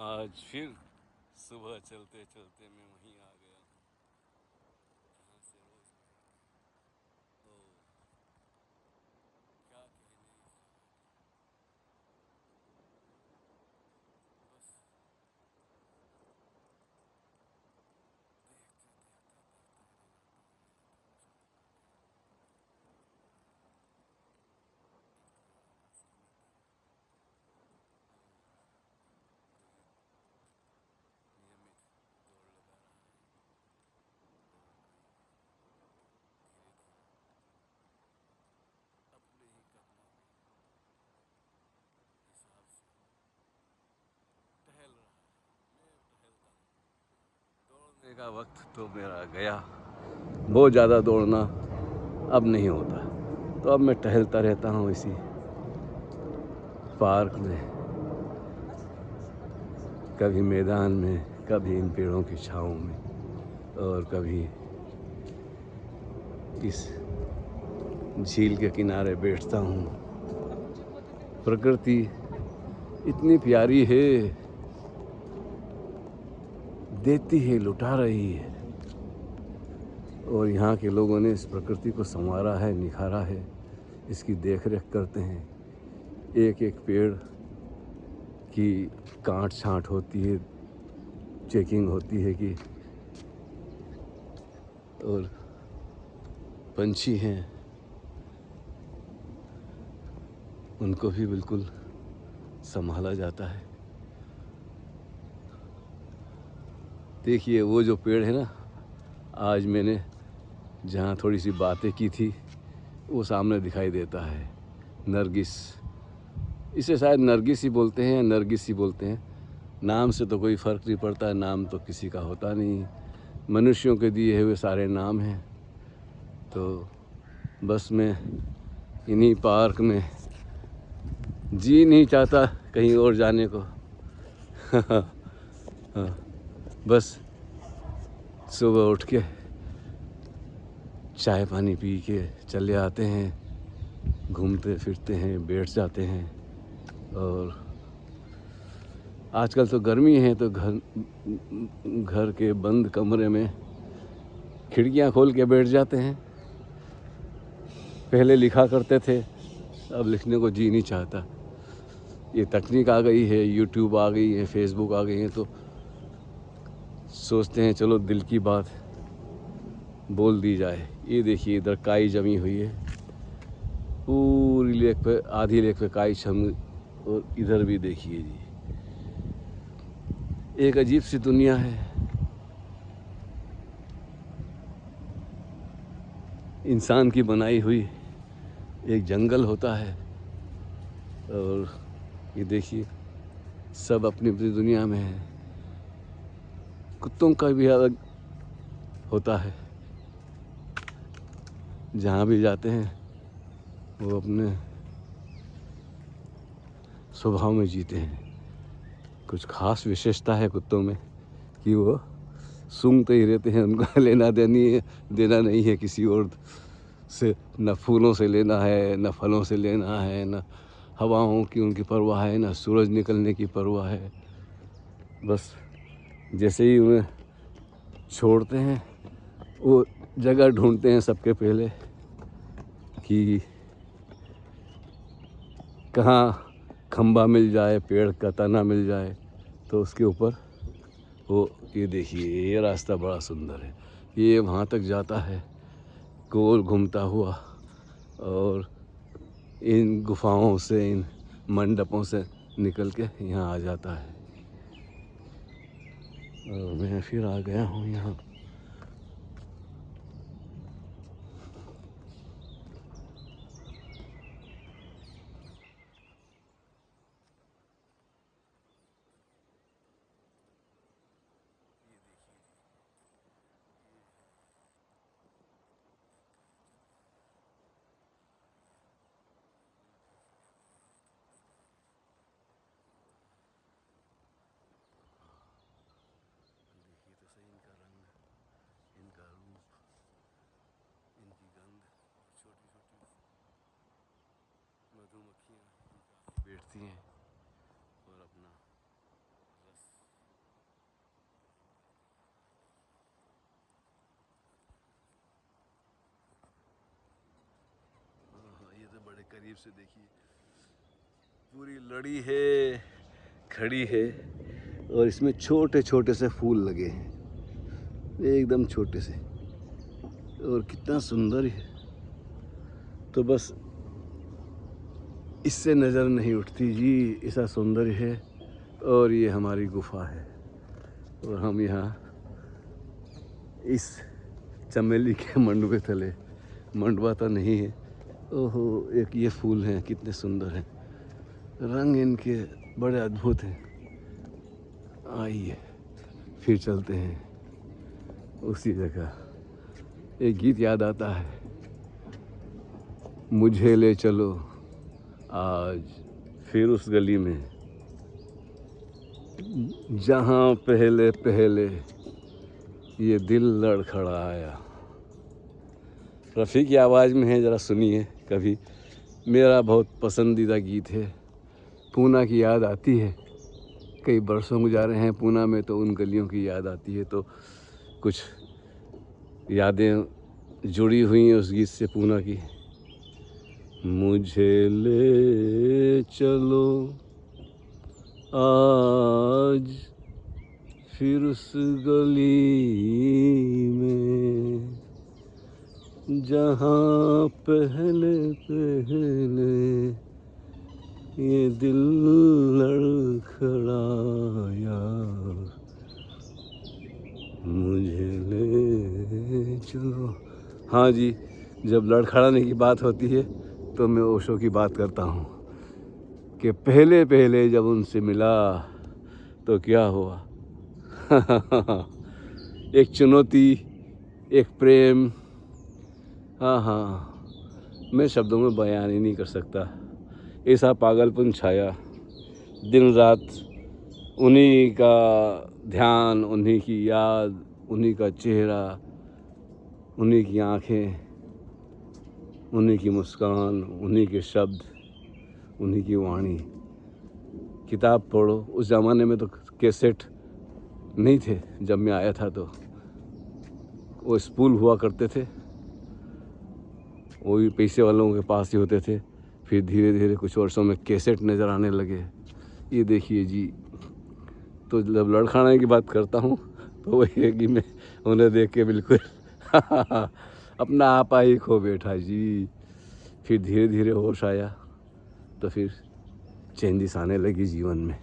आज फिर सुबह चलते चलते मैं वहीं आ गया हूँ जहाँ से रोज ओ क्या कहने इस जगह बस देखते देखते देखते रह जाता हूँ मेरे दिल चाहता है एक थोड़ा रास्ता मिले और कोई नियमित दौड़ लगा रहा है और कोई धीरे धीरे अपने ही कदमों के हिसाब से टहल रहा है। मैं टहलता हूँ। दौड़ने का वक्त तो मेरा गया। बहुत ज़्यादा दौड़ना अब नहीं होता, तो अब मैं टहलता रहता हूँ इसी पार्क में, कभी मैदान में, कभी इन पेड़ों की छाँव में, और कभी इस झील के किनारे बैठता हूँ। प्रकृति इतनी प्यारी है, देती है, लुटा रही है, और यहाँ के लोगों ने इस प्रकृति को संवारा है, निखारा है, इसकी देखरेख करते हैं। एक एक पेड़ की काट छाँट होती है, चेकिंग होती है कि, और पंछी हैं उनको भी बिल्कुल संभाला जाता है। देखिए वो जो पेड़ है ना, आज मैंने जहाँ थोड़ी सी बातें की थी वो सामने दिखाई देता है। नरगिस, इसे शायद नरगिस ही बोलते हैं या नरगिस ही बोलते हैं। नाम से तो कोई फ़र्क नहीं पड़ता, नाम तो किसी का होता नहीं, मनुष्यों के दिए हुए सारे नाम हैं। तो बस मैं इन्हीं पार्क में जी नहीं चाहता कहीं और जाने को। बस सुबह उठ के चाय पानी पी के चले आते हैं, घूमते फिरते हैं, बैठ जाते हैं। और आजकल तो गर्मी है तो घर के बंद कमरे में खिड़कियां खोल के बैठ जाते हैं। पहले लिखा करते थे, अब लिखने को जी नहीं चाहता। ये तकनीक आ गई है, यूट्यूब आ गई है, फेसबुक आ गई है, तो सोचते हैं चलो दिल की बात बोल दी जाए। ये देखिए इधर काई जमी हुई है, पूरी लेक पे, आधी लेक पे काई छम, और इधर भी देखिए जी, एक अजीब सी दुनिया है। इंसान की बनाई हुई एक जंगल होता है, और ये देखिए सब अपनी अपनी दुनिया में है। कुत्तों का भी अलग होता है, जहाँ भी जाते हैं वो अपने स्वभाव में जीते हैं। कुछ खास विशेषता है कुत्तों में कि वो सूंघते ही रहते हैं, उनका देना नहीं है किसी और से। न फूलों से लेना है, न फलों से लेना है, न हवाओं की उनकी परवाह है, न सूरज निकलने की परवाह है। बस जैसे ही उन्हें छोड़ते हैं वो जगह ढूंढते हैं सबके पहले कि कहाँ खंबा मिल जाए, पेड़ का तना मिल जाए, तो उसके ऊपर वो, ये देखिए ये रास्ता बड़ा सुंदर है, ये वहाँ तक जाता है गोल घूमता हुआ, और इन गुफाओं से, इन मंडपों से निकल के यहाँ आ जाता है। और मैं फिर आ गया हूँ यहाँ। ये देखिए जी, ये है वो भी है। देखिए तो सही इनका रंग, इनका रूप, इनकी गंध, और छोटी छोटी मधुमक्खियाँ भी काफ़ी बैठती हैं और अपना रस करीब से देखिए, पूरी लड़ी है, खड़ी है और इसमें छोटे छोटे से फूल लगे हैं, एकदम छोटे से, और कितना सुंदर है। तो बस इससे नज़र नहीं उठती जी, ऐसा सौंदर्य है। और ये हमारी गुफा है और हम यहाँ इस चमेली के मंडवे तले, मंडवा तो नहीं है, ओहो, एक ये फूल हैं, कितने सुंदर हैं, रंग इनके बड़े अद्भुत हैं। आइए फिर चलते हैं उसी जगह। एक गीत याद आता है, मुझे ले चलो आज फिर उस गली में जहाँ पहले पहले ये दिल लड़खड़ाया। रफ़ी की आवाज़ में है, ज़रा सुनिए कभी। मेरा बहुत पसंदीदा गीत है। पूना की याद आती है, कई बरसों गुजारे हैं पूना में, तो उन गलियों की याद आती है। तो कुछ यादें जुड़ी हुई हैं उस गीत से, पूना की। मुझे ले चलो आज फिर उस गली में जहाँ पहले पहले ये दिल लड़खड़ाया, मुझे ले चलो। हाँ जी, जब लड़खड़ाने की बात होती है तो मैं ओशो की बात करता हूँ कि पहले पहले जब उनसे मिला तो क्या हुआ। एक चुनौती, एक प्रेम, हाँ हाँ, मैं शब्दों में बयान ही नहीं कर सकता। ऐसा पागलपन छाया, दिन रात उन्हीं का ध्यान, उन्हीं की याद, उन्हीं का चेहरा, उन्हीं की आँखें, उन्हीं की मुस्कान, उन्हीं के शब्द, उन्हीं की वाणी। किताब पढ़ो, उस ज़माने में तो कैसेट नहीं थे, जब मैं आया था तो वो स्पूल हुआ करते थे, वो भी पैसे वालों के पास ही होते थे। फिर धीरे धीरे कुछ वर्षों में कैसेट नज़र आने लगे। ये देखिए जी, तो जब लड़खड़ाने की बात करता हूँ तो वही है कि मैं उन्हें देख के बिल्कुल अपना आपा ही खो बैठा जी। फिर धीरे धीरे होश आया तो फिर चेंजिस आने लगी जीवन में।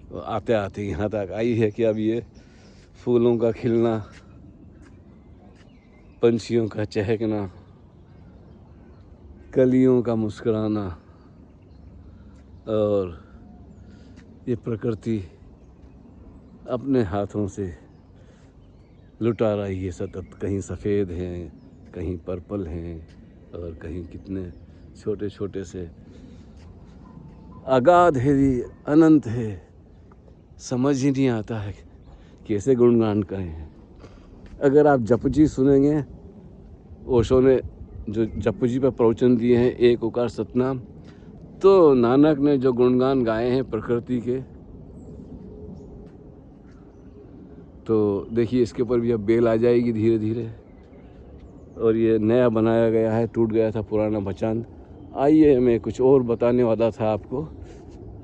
और आते आते यहाँ तक आई है कि अब ये फूलों का खिलना, पंछियों का चहकना, कलियों का मुस्कुराना, और ये प्रकृति अपने हाथों से लुटा रही है सतत। कहीं सफ़ेद हैं, कहीं पर्पल हैं, और कहीं कितने छोटे छोटे से। अगाध है, अनंत है, समझ ही नहीं आता है कैसे गुणगान करें। अगर आप जपजी सुनेंगे, ओशो ने जो जपजी पर प्रवचन दिए हैं, एक ओकार सतनाम, तो नानक ने जो गुणगान गाए हैं प्रकृति के, तो देखिए इसके ऊपर भी अब बेल आ जाएगी धीरे धीरे। और ये नया बनाया गया है, टूट गया था पुराना मचान। आइए, मैं कुछ और बताने वाला था आपको,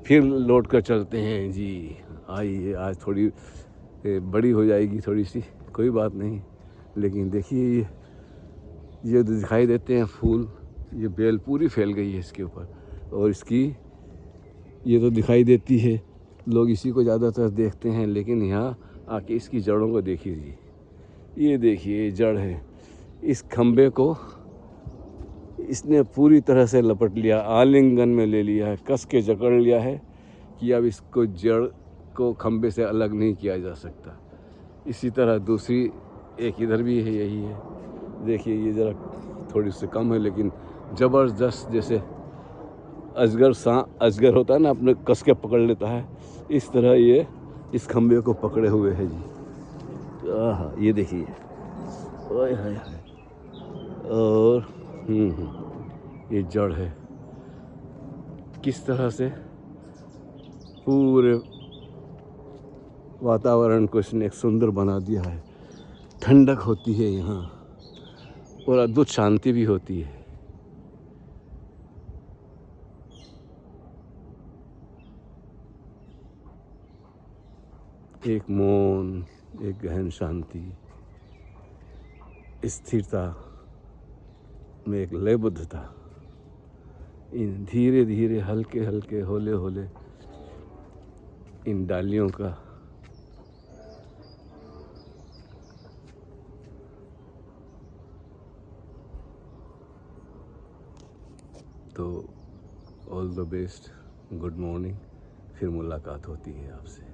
फिर लौट कर चलते हैं जी। आइए, आज थोड़ी बड़ी हो जाएगी थोड़ी सी, कोई बात नहीं। लेकिन देखिए ये दिखाई देते हैं फूल, ये बेल पूरी फैल गई है इसके ऊपर, और इसकी ये तो दिखाई देती है, लोग इसी को ज़्यादातर देखते हैं। लेकिन यहाँ आके इसकी जड़ों को देखिए जी, ये देखिए जड़ है। इस खम्बे को इसने पूरी तरह से लपट लिया, आलिंगन में ले लिया है, कस के जकड़ लिया है कि अब इसको जड़ को खम्बे से अलग नहीं किया जा सकता। इसी तरह दूसरी एक इधर भी है, यही है। देखिए ये ज़रा थोड़ी सी कम है, लेकिन ज़बरदस्त, जैसे अजगर होता है ना, अपने कस के पकड़ लेता है, इस तरह ये इस खम्बे को पकड़े हुए है जी। आहा, ये देखिए, ओए हाय हाय। और ये जड़ है, किस तरह से पूरे वातावरण को इसने एक सुंदर बना दिया है। ठंडक होती है यहाँ और अद्भुत शांति भी होती है। एक मौन, एक गहन शांति, स्थिरता में एक लयबद्धता, इन धीरे धीरे हल्के हल्के हौले हौले इन डालियों का तो all the best, good morning. फिर मुलाकात होती है आपसे।